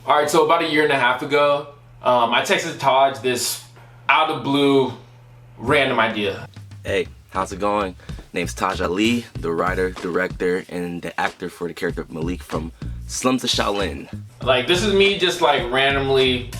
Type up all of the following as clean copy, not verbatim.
All right, so about a year and a half ago, I texted Taj this out of blue random idea. Hey, how's it going? Name's Taj Ali, the writer, director, and the actor for the character of Malik from Slums of Shaolin. Like, this is me just like randomly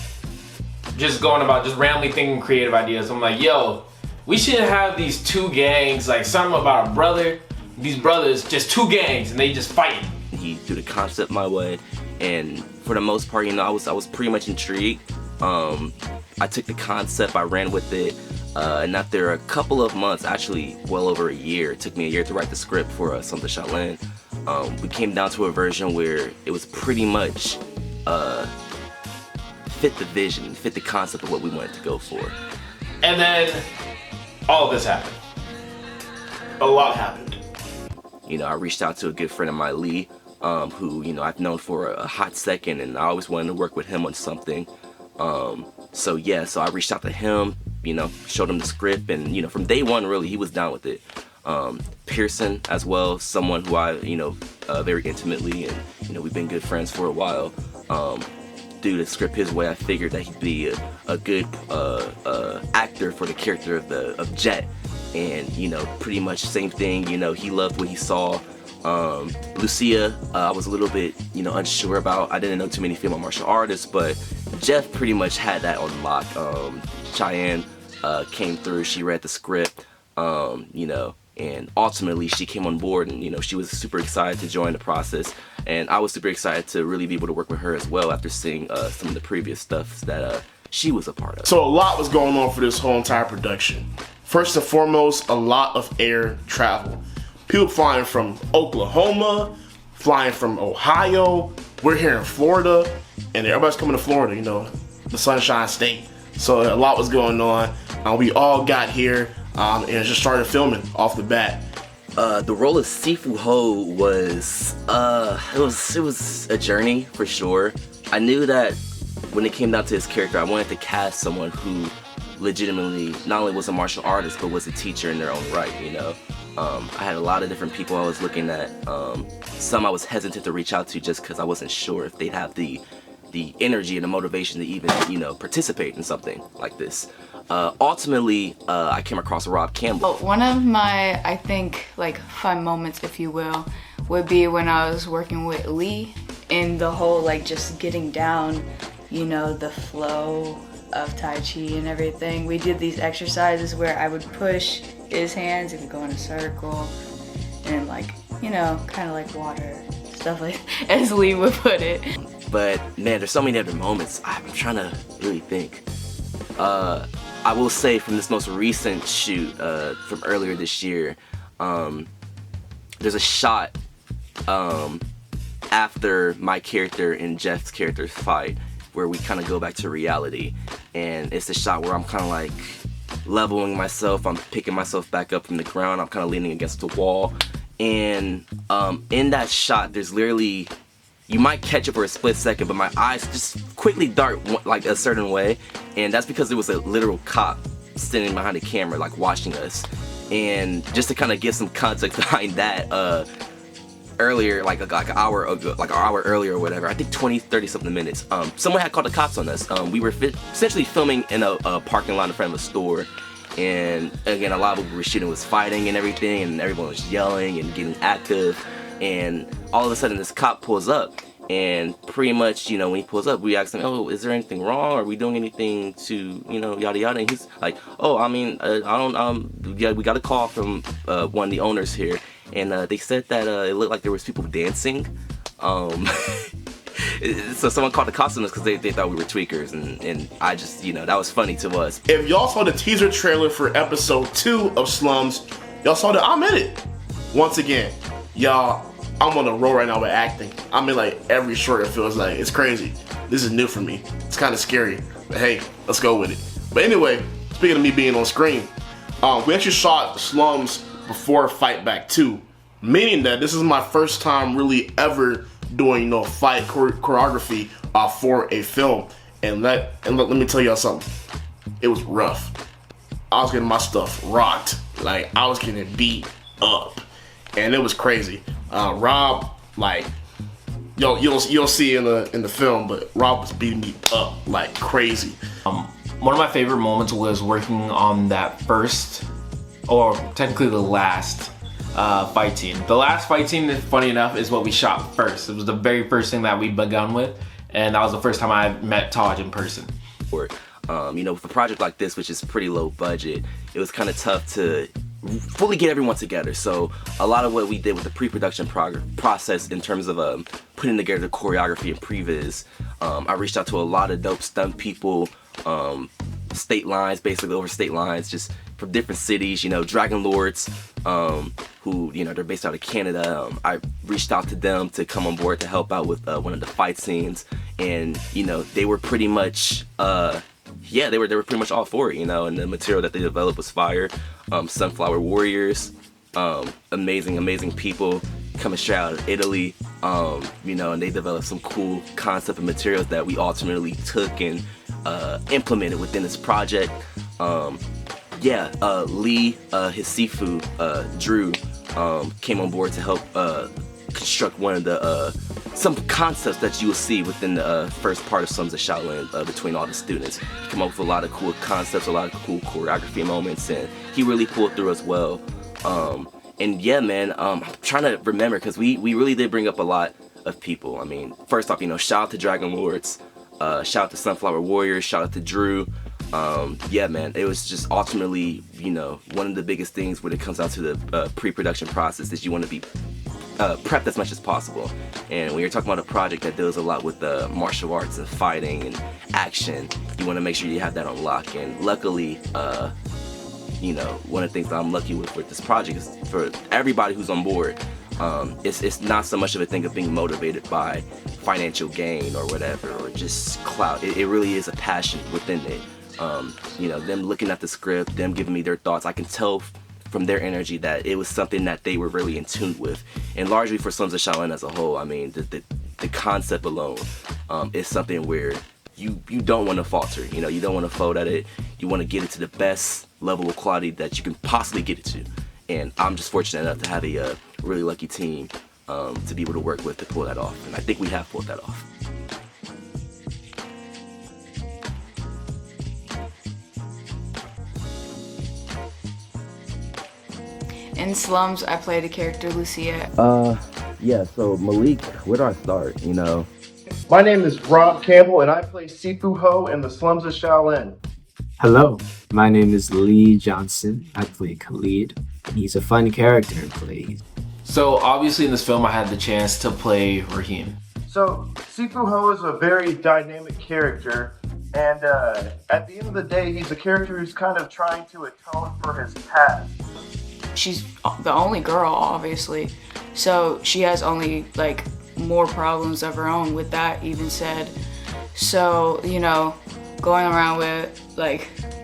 just going about, just randomly thinking creative ideas. I'm like, yo, we should have these two gangs, like something about a brother, these brothers, just two gangs, and they just fight. He threw the concept my way, and for the most part, I was pretty much intrigued. I took the concept, I ran with it, and after a couple of months, actually well over a year, it took me a year to write the script for Slums of Shaolin. We came down to a version where it was pretty much fit the vision, fit the concept of what we wanted to go for. And then all of this happened. A lot happened. I reached out to a good friend of mine, Lee, who I've known for a hot second, and I always wanted to work with him on something. So I reached out to him, showed him the script, and from day one, really, he was down with it. Pearson as well, someone who I very intimately, and we've been good friends for a while. Do the script his way, I figured that he'd be a good actor for the character of Jet, and pretty much same thing. He loved what he saw. Lucia, I was a little bit unsure about. I didn't know too many female martial artists, but Jeff pretty much had that on lock. Cheyenne came through. She read the script, and ultimately she came on board, and she was super excited to join the process, and I was super excited to really be able to work with her as well after seeing some of the previous stuff that she was a part of. So a lot was going on for this whole entire production. First and foremost, a lot of air travel. People flying from Oklahoma, flying from Ohio. We're here in Florida, and everybody's coming to Florida, the Sunshine State. So a lot was going on. We all got here and just started filming off the bat. The role of Sifu Ho was it was a journey for sure. I knew that when it came down to his character, I wanted to cast someone who legitimately not only was a martial artist but was a teacher in their own right. I had a lot of different people I was looking at. Some I was hesitant to reach out to just because I wasn't sure if they'd have the energy and the motivation to even participate in something like this. Ultimately, I came across Rob Campbell. One of my, I think, fun moments, if you will, would be when I was working with Lee in the whole just getting down, the flow of Tai Chi and everything. We did these exercises where I would push his hands and go in a circle and kind of like water, stuff like as Lee would put it. But man, there's so many other moments. I'm trying to really think. I will say from this most recent shoot from earlier this year, there's a shot after my character and Jeff's character's fight where we kind of go back to reality, and it's the shot where I'm kind of leveling myself, I'm picking myself back up from the ground, I'm kind of leaning against the wall, and in that shot there's literally, you might catch it for a split second, but my eyes just quickly dart a certain way, and that's because there was a literal cop sitting behind the camera watching us. And just to kind of give some context behind that, earlier, like an hour ago, like an hour earlier or whatever, I think 20-30 something minutes, someone had called the cops on us. We were essentially filming in a parking lot in front of a store, and again, a lot of what we were shooting was fighting and everything, and everyone was yelling and getting active, and all of a sudden this cop pulls up, and pretty much, when he pulls up, we ask him, oh, is there anything wrong? Are we doing anything to, yada yada? And he's like, oh, I mean, I don't, yeah, we got a call from one of the owners here, and they said that it looked like there was people dancing. So someone called the cops on us because they thought we were tweakers, and I just, that was funny to us. If y'all saw the teaser trailer for episode 2 of Slums, y'all saw that I'm in it. Once again, y'all, I'm on a roll right now with acting. I'm in every short, it feels like. It's crazy. This is new for me. It's kind of scary, but hey, let's go with it. But anyway, speaking of me being on screen, we actually shot Slums before Fight Back 2, meaning that this is my first time really ever doing fight choreography for a film. And let me tell y'all something. It was rough. I was getting my stuff rocked. I was getting beat up, and it was crazy. Rob, You'll see in the film, but Rob was beating me up like crazy. One of my favorite moments was working on that first, or technically the last, fight scene. The last fight scene, funny enough, is what we shot first. It was the very first thing that we begun with, and that was the first time I met Taj in person. With a project like this, which is pretty low budget, it was kind of tough to fully get everyone together. So a lot of what we did with the pre-production process in terms of putting together the choreography and previs, I reached out to a lot of dope stunt people, state lines, basically over state lines, just from different cities, Dragon Lords, who, they're based out of Canada. I reached out to them to come on board to help out with one of the fight scenes, and, they were pretty much, they were pretty much all for it, and the material that they developed was fire. Sunflower Warriors, amazing people coming straight out of Italy, and they developed some cool concept and materials that we ultimately took and implemented within this project. Lee, his Sifu, Drew, came on board to help construct one of the some concepts that you will see within the first part of Slums of Shaolin between all the students. He came up with a lot of cool concepts, a lot of cool choreography moments, and he really pulled through as well. I'm trying to remember, because we really did bring up a lot of people. I mean, first off, shout out to Dragon Lords, shout out to Sunflower Warriors, shout out to Drew. It was just ultimately, one of the biggest things when it comes down to the pre-production process is you want to be prepped as much as possible. And when you're talking about a project that deals a lot with martial arts and fighting and action, you want to make sure you have that on lock. And luckily, one of the things that I'm lucky with this project is for everybody who's on board, it's not so much of a thing of being motivated by financial gain or whatever, or just clout. It really is a passion within it. Them looking at the script, them giving me their thoughts, I can tell from their energy that it was something that they were really in tune with. And largely for Slums of Shaolin as a whole, I mean, the concept alone is something where you don't want to falter. You don't want to fold at it. You want to get it to the best level of quality that you can possibly get it to. And I'm just fortunate enough to have a really lucky team to be able to work with to pull that off. And I think we have pulled that off. In Slums, I played a character, Lucia. So Malik, where do I start, My name is Rob Campbell, and I play Sifu Ho in the Slums of Shaolin. Hello, my name is Lee Johnson. I play Khalid. He's a fun character to play. So obviously in this film I had the chance to play Raheem. So Sifu Ho is a very dynamic character, and at the end of the day, he's a character who's kind of trying to atone for his past. She's the only girl, obviously, so she has only more problems of her own. With that even said, so going around with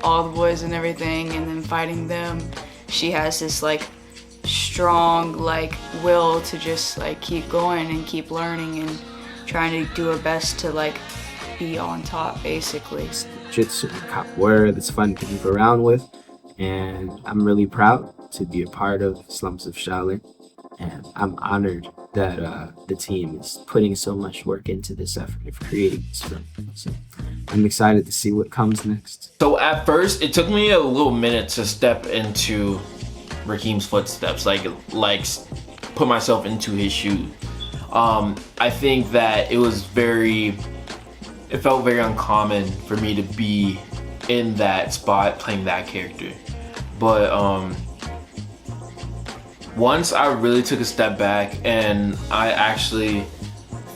all the boys and everything and then fighting them, she has this strong will to just keep going and keep learning and trying to do her best to be on top, basically. Jiu-jitsu, capoeira, that's fun to move around with, and I'm really proud to be a part of Slums of Shaolin, and I'm honored that the team is putting so much work into this effort of creating this film. So I'm excited to see what comes next. So at first, it took me a little minute to step into Raheem's footsteps, put myself into his shoes. I think that it felt very uncommon for me to be in that spot playing that character. But once I really took a step back and I actually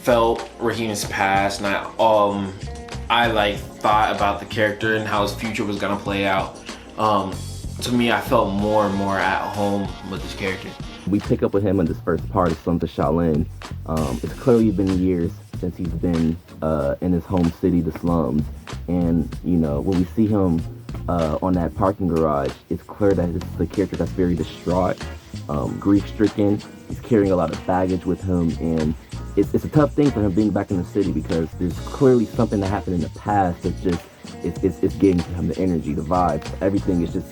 felt Raheem's past, and I thought about the character and how his future was gonna play out, to me I felt more and more at home with this character. We pick up with him in this first part of Slums of Shaolin. It's clearly been years since he's been in his home city, the slums, and when we see him on that parking garage, it's clear that this is a character that's very distraught, grief-stricken. He's carrying a lot of baggage with him, and it's a tough thing for him being back in the city, because there's clearly something that happened in the past that's just it's getting to him, the energy, the vibes, everything is just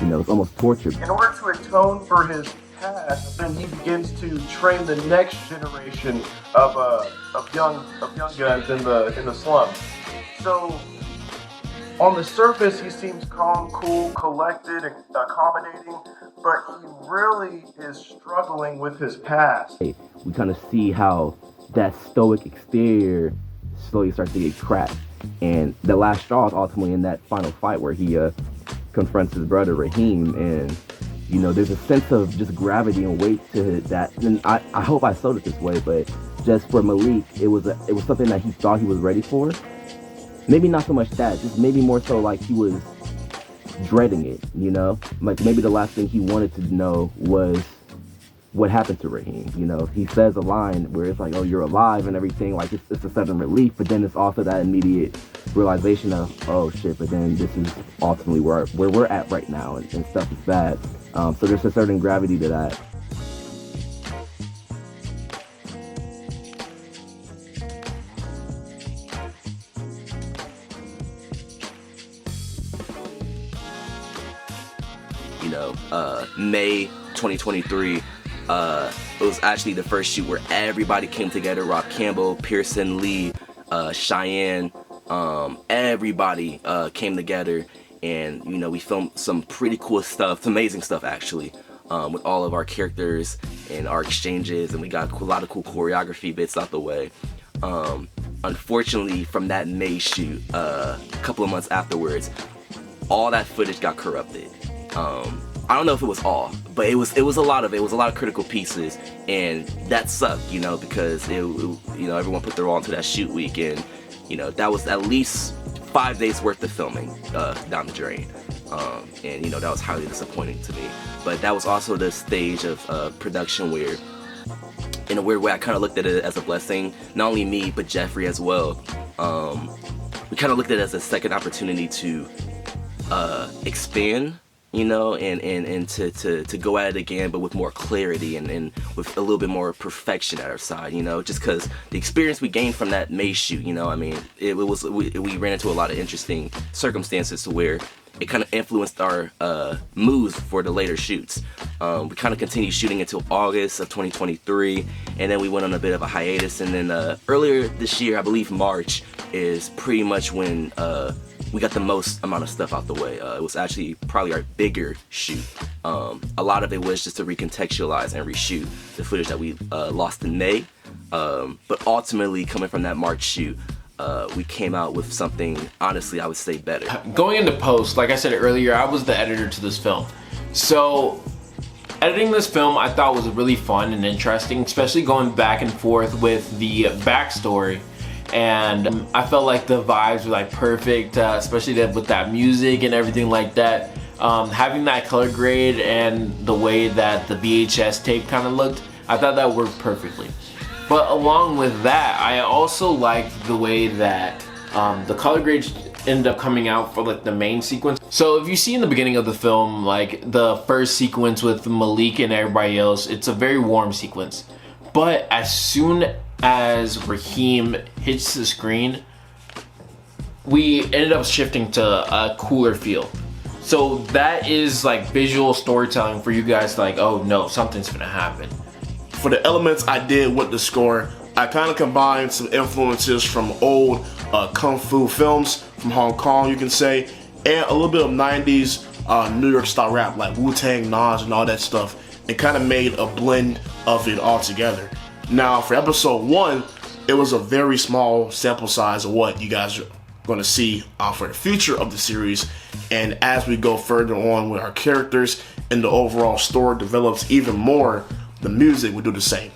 it's almost torture. In order to atone for his past, and then he begins to train the next generation of young guns in the slums. So on the surface, he seems calm, cool, collected, and accommodating, but he really is struggling with his past. We kind of see how that stoic exterior slowly starts to get cracked. And the last straw is ultimately in that final fight where he confronts his brother Raheem, and you know, there's a sense of just gravity and weight to that. And I hope I sold it this way, but just for Malik, it was something that he thought he was ready for. Maybe not so much that, just maybe more so like he was dreading it, you know? Like maybe the last thing he wanted to know was what happened to Raheem. You know, he says a line where it's like, oh, you're alive and everything, like it's a sudden relief, but then it's also that immediate realization of, oh shit, but then this is ultimately where we're at right now, and stuff is bad. So there's a certain gravity to that. You know, May 2023, it was actually the first shoot where everybody came together. Rob Campbell, Pearson, Lee, Cheyenne, everybody came together, and you know, we filmed some pretty cool stuff, some amazing stuff actually, with all of our characters and our exchanges, and we got a lot of cool choreography bits out the way. Unfortunately, from that May shoot, a couple of months afterwards, all that footage got corrupted. I don't know if it was all, but it was a lot of critical pieces, and that sucked, you know, because you know, everyone put their all into that shoot week, and you know, that was at least 5 days worth of filming down the drain, and you know, that was highly disappointing to me. But that was also the stage of production where, in a weird way, I kind of looked at it as a blessing. Not only me, but Jeffrey as well. We kind of looked at it as a second opportunity to expand, you know, and to go at it again, but with more clarity and with a little bit more perfection at our side, you know, just because the experience we gained from that May shoot, you know, I mean, we ran into a lot of interesting circumstances to where it kind of influenced our moves for the later shoots. We kind of continued shooting until August of 2023, and then we went on a bit of a hiatus, and then earlier this year, I believe March, is pretty much when we got the most amount of stuff out the way. It was actually probably our bigger shoot. A lot of it was just to recontextualize and reshoot the footage that we lost in May. But ultimately, coming from that March shoot, we came out with something, honestly, I would say better. Going into post, like I said earlier, I was the editor to this film. So editing this film I thought was really fun and interesting, especially going back and forth with the backstory. And I felt like the vibes were like perfect, especially with that music and everything like that. Having that color grade and the way that the VHS tape kind of looked, I thought that worked perfectly. But along with that, I also liked the way that the color grades ended up coming out for like the main sequence. So if you see in the beginning of the film, like the first sequence with Malik and everybody else, it's a very warm sequence. But as soon as Raheem hits the screen, we ended up shifting to a cooler feel. So that is like visual storytelling for you guys to like, oh no, something's gonna happen. For the elements I did with the score, I kind of combined some influences from old Kung Fu films from Hong Kong, you can say, and a little bit of 90s New York style rap like Wu-Tang, Nas, and all that stuff, and kind of made a blend of it all together. Now, for episode 1, it was a very small sample size of what you guys are going to see for the future of the series. And as we go further on with our characters and the overall story develops even more, the music will do the same.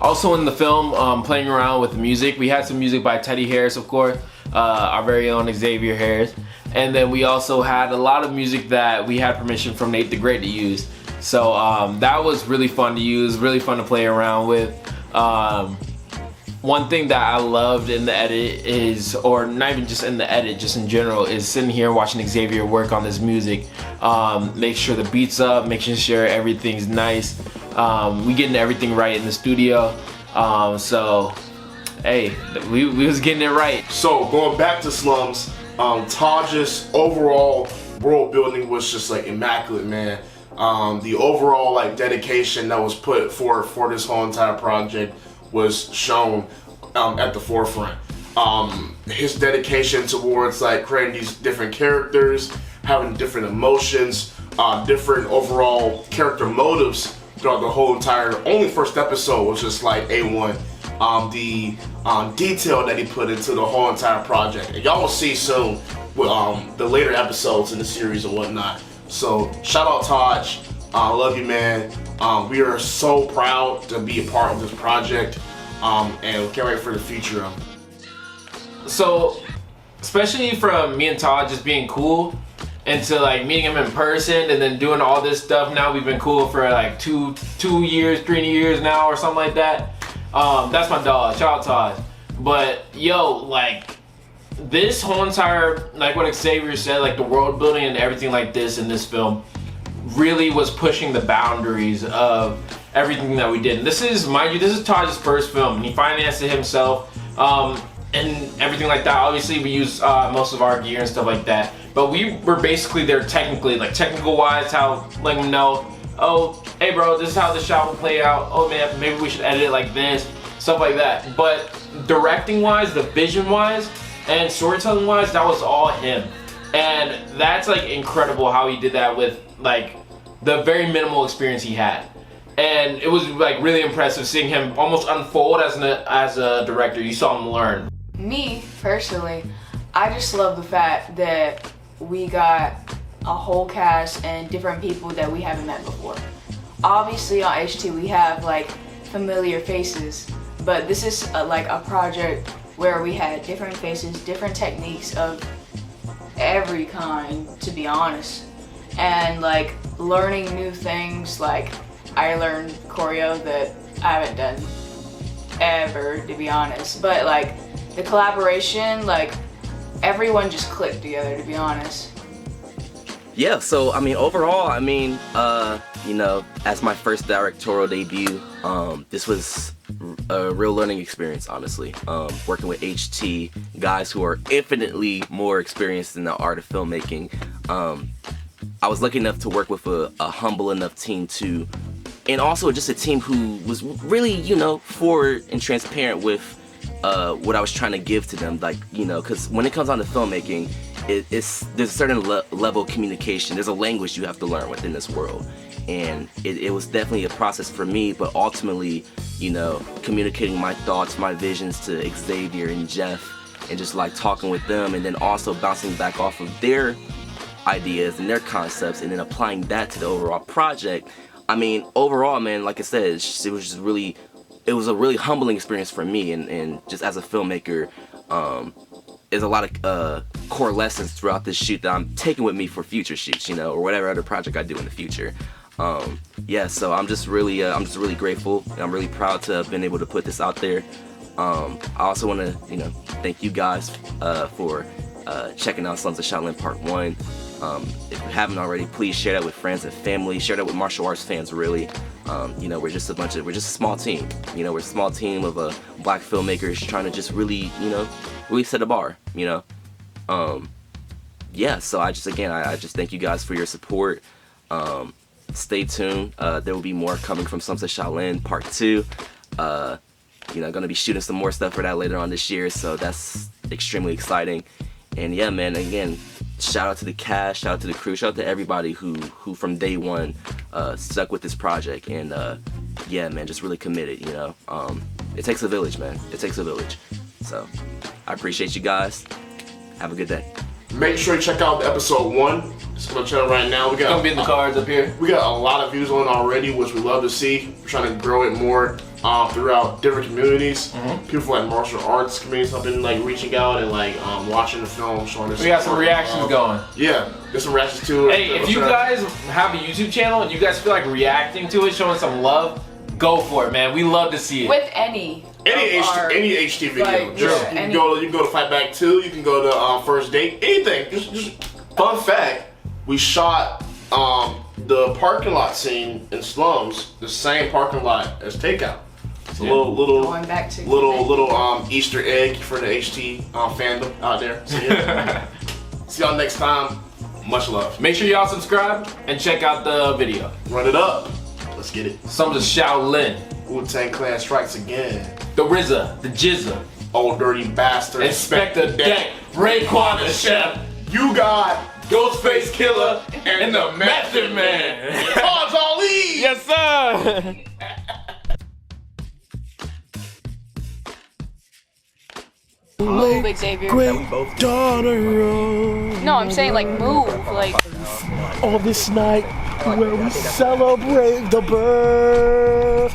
Also in the film, playing around with the music, we had some music by Teddy Harris, of course, our very own Xavier Harris. And then we also had a lot of music that we had permission from Nate the Great to use. So that was really fun to use, really fun to play around with. One thing that I loved in the edit is, or not even just in the edit, just in general, is sitting here watching Xavier work on this music. Make sure the beat's up, making sure everything's nice. We getting everything right in the studio. So, hey, we was getting it right. So going back to Slums, Taj's overall world building was just like immaculate, man. The overall like dedication that was put forth for this whole entire project was shown at the forefront. His dedication towards like creating these different characters, having different emotions, different overall character motives throughout the whole entire only first episode was just like A1. The detail that he put into the whole entire project, and y'all will see soon with the later episodes in the series and whatnot. So shout out Taj, love you, man. We are so proud to be a part of this project, and we can't wait for the future. So, especially from me and Todd just being cool, and to like meeting him in person, and then doing all this stuff. Now we've been cool for like 2 years, 3 years now, or something like that. That's my dog. Shout out Todd. But yo, like this whole entire, like what Xavier said, like the world building and everything like this in this film really was pushing the boundaries of everything that we did. And this is, mind you, this is Taj's first film, and he financed it himself, and everything like that. Obviously, we used most of our gear and stuff like that, but we were basically there technically, like technical wise, how letting them know, oh, hey bro, this is how the shot will play out. Oh man, maybe we should edit it like this, stuff like that. But directing wise, the vision wise, and storytelling wise, that was all him. And that's like incredible how he did that with like the very minimal experience he had. And it was like really impressive seeing him almost unfold as a director. You saw him learn. Me, personally, I just love the fact that we got a whole cast and different people that we haven't met before. Obviously on HT we have like familiar faces, but this is like a project where we had different faces, different techniques of every kind, to be honest. And like learning new things, like I learned choreo that I haven't done ever, to be honest. But like the collaboration, like everyone just clicked together, to be honest. Yeah, so I mean, overall, I mean, you know, as my first directorial debut, this was a real learning experience, honestly. Working with HT, guys who are infinitely more experienced in the art of filmmaking. I was lucky enough to work with a humble enough team to, and also just a team who was really, you know, forward and transparent with what I was trying to give to them. Like, you know, because when it comes on to filmmaking, there's a certain level of communication. There's a language you have to learn within this world. And it was definitely a process for me, but ultimately, you know, communicating my thoughts, my visions to Xavier and Jeff, and just like talking with them, and then also bouncing back off of their ideas and their concepts, and then applying that to the overall project. I mean, overall, man, like I said, it was a really humbling experience for me, and just as a filmmaker, there's a lot of core lessons throughout this shoot that I'm taking with me for future shoots, you know, or whatever other project I do in the future. Yeah, so I'm just really grateful, and I'm really proud to have been able to put this out there. I also want to, you know, thank you guys for checking out Slums of Shaolin Part 1. If you haven't already, please share that with friends and family. Share that with martial arts fans, really. You know, we're just a small team. You know, we're a small team of black filmmakers trying to just really, you know, really set a bar, you know. Yeah, so I just thank you guys for your support. Stay tuned. There will be more coming from Slums of Shaolin Part 2. You know, gonna be shooting some more stuff for that later on this year, so that's extremely exciting. And yeah, man, again, shout out to the cast, shout out to the crew, shout out to everybody who from day one stuck with this project, and yeah, man, just really committed, you know. It takes a village, man. It takes a village. So I appreciate you guys. Have a good day. Make sure you check out episode 1. It's on the channel right now. It's gonna be in the cards up here. We got a lot of views on it already, which we love to see. We're trying to grow it more throughout different communities. People from like martial arts communities have been like reaching out and like watching the film, showing us. We got some reactions going. Yeah, there's some reactions too. Hey, if you guys have a YouTube channel and you guys feel like reacting to it, showing some love, go for it, man. We love to see it. With any HT video. Like, Just, yeah, you can go to Fight Back 2. You can go to First Date. Anything. Just fun fact. We shot the parking lot scene in Slums, the same parking lot as Takeout. It's a going back to little Easter egg for the HT fandom out there. So yeah. See y'all next time. Much love. Make sure y'all subscribe and check out the video. Run it up. Let's get it. Slums of Shaolin. Wu-Tang Clan strikes again. The RZA, the Jizza. Old dirty bastard. Inspector Deck. Raekwon the Chef. You got Ghostface Killer. And the Method Man. Taj Ali. Yes, sir. Move, Xavier. No, I'm saying like move, like. On this night where we celebrate the birth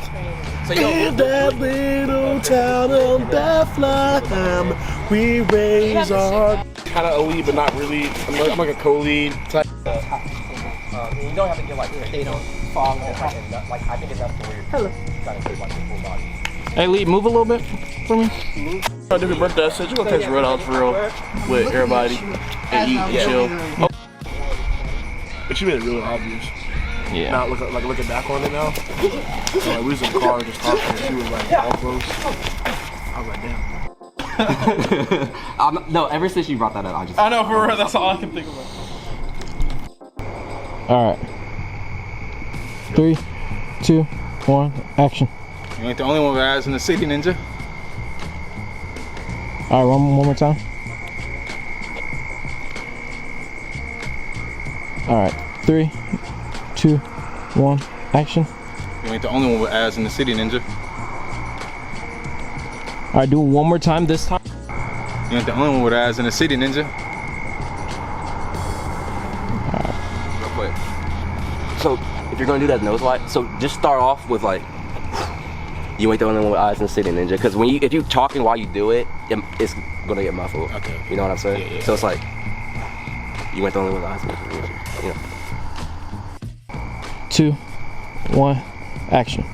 in that little town of Bethlehem, we raise our kind of a lead, but not really. I'm like a co-lead type. You don't have to get like they don't fall like I think it's up to where you're trying to say like your full body. Hey Lee, move a little bit for me. On different birthday, I said you're gonna catch Roadhouse for real with everybody and eat and chill. Oh. But you made it really obvious. Yeah. Now looking back on it now. So, like, we was in the car just talking and she was like all close. I was like, damn. No, ever since you brought that up, I know, for real, that's all I can think about. Alright. 3, 2, 1, action. You ain't the only one with eyes in the city, ninja. Alright, one more time. Alright, 3, 2, 1, action. You ain't the only one with eyes in the city, ninja. Alright, do it one more time this time. You ain't the only one with eyes in the city, ninja. Real quick. So if you're gonna do that nose slide, so just start off with like, you ain't the only one with eyes in the city, ninja. Because if you're talking while you do it, it's gonna get muffled. Okay. You know what I'm saying? Yeah. So it's like, you ain't the only one with eyes in the city, ninja. You know. 2, 1, action.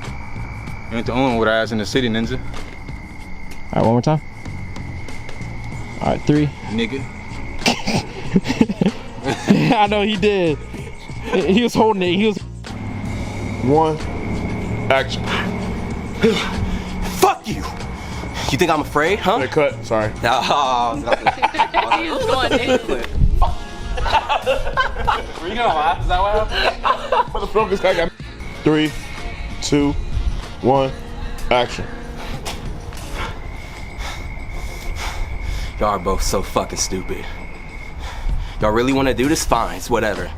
You ain't the only one with eyes in the city, ninja. Alright, one more time. Alright, 3. Nigga. I know he did. He was holding it. He was. 1, action. Fuck you! You think I'm afraid, huh? Wait, cut. Sorry. He was going in. Were you gonna laugh? Is that what happened? For the focus, I got 3, 2, 1, action. Y'all are both so fucking stupid. Y'all really want to do this? Fine, it's whatever.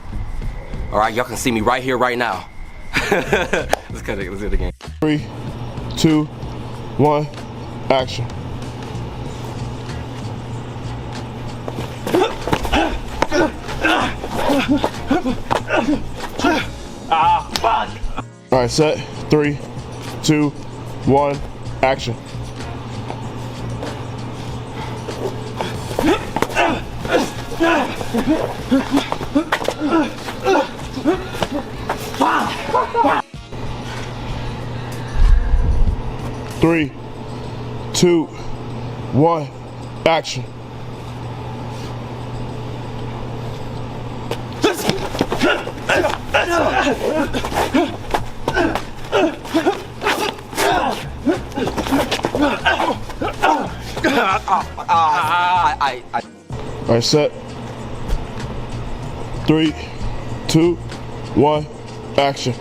All right, y'all can see me right here, right now. Let's do it again. 3, 2, 1, action. Fuck. All right, set. 3, 2, 1, action. Three, 2, 1, action. All right, set. 3, 2, 1, action.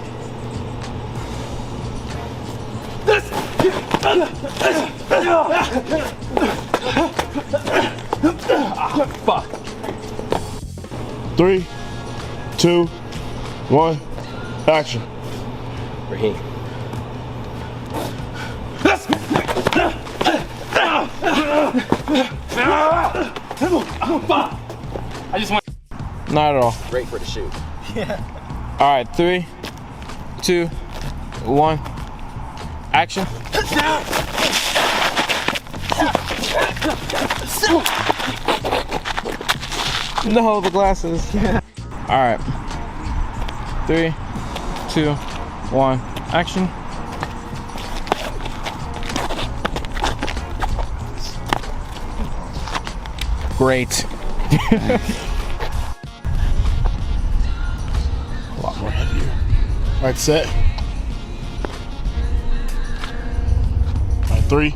Fuck. 3, 2, 1, action. Raheem. I just want. Not at all. Great for the shoot. Alright, 3, 2, 1, action. No, the glasses. Alright. 3, 2, 1, action. Great. A lot more heavier. All right, set. All right, 3,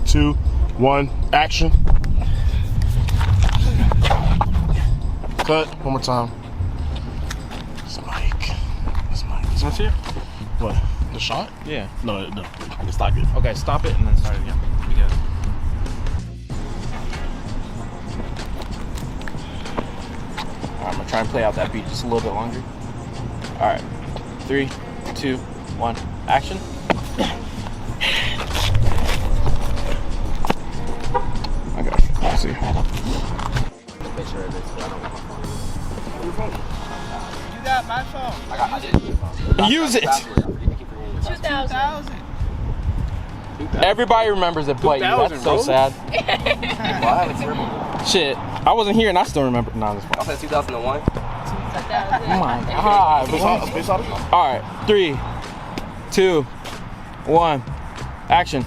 2, 1, action. Cut. One more time. Let's see it. What? The shot? Yeah. No. It's not good. Okay, stop it and then start it again. You got it. Alright, I'm gonna try and play out that beat just a little bit longer. Alright. 3, 2, 1, action. Okay, let's see. Picture of this, but I don't want my phone. You got my phone. I did. Use it! 2000. Everybody remembers it, but you. That's so sad. Well, I haven't scribbled. Shit, I wasn't here and I still remember. No, this I said 2001. Oh my god. Alright, 3, 2, 1, action.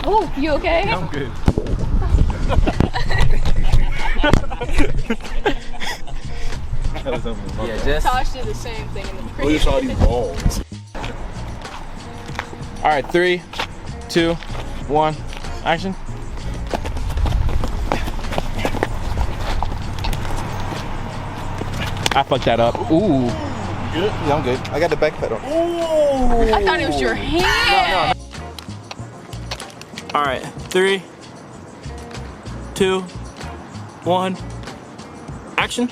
Oh, you okay? I'm good. Yeah, just. Tosh did the same thing in the Look previous. at all these balls. Alright, 3, 2, 1, action. I fucked that up. Ooh. Good? Yeah, I'm good. I got the back pedal. I thought it was your hand. Alright, 3, 2, 1, action.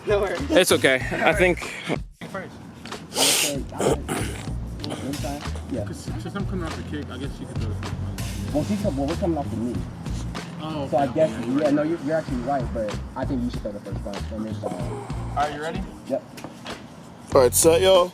No worries. It's okay. I think. Since I'm coming off the kick, I guess you could do it. Well, we're coming off the knee. Oh, So I guess, yeah, no, you're actually right, but I think you should throw the first punch. And it's, Are you ready? yep. All right, set, yo.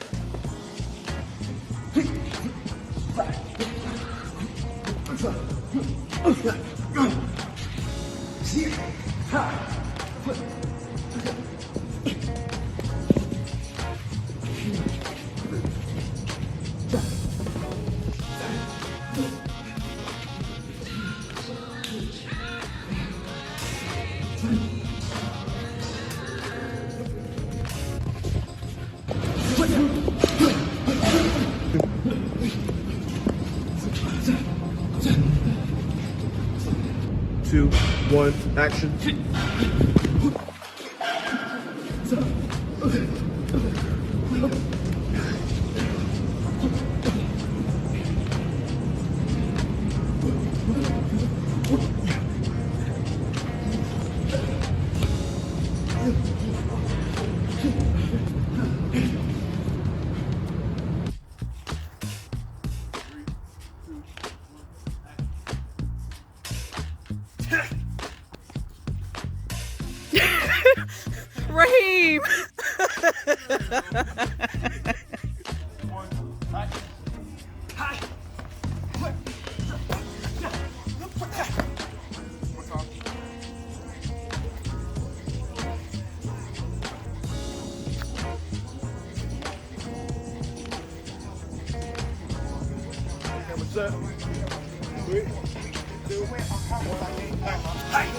Two, one, action. Raheem. Set. 3, 2, 1, action.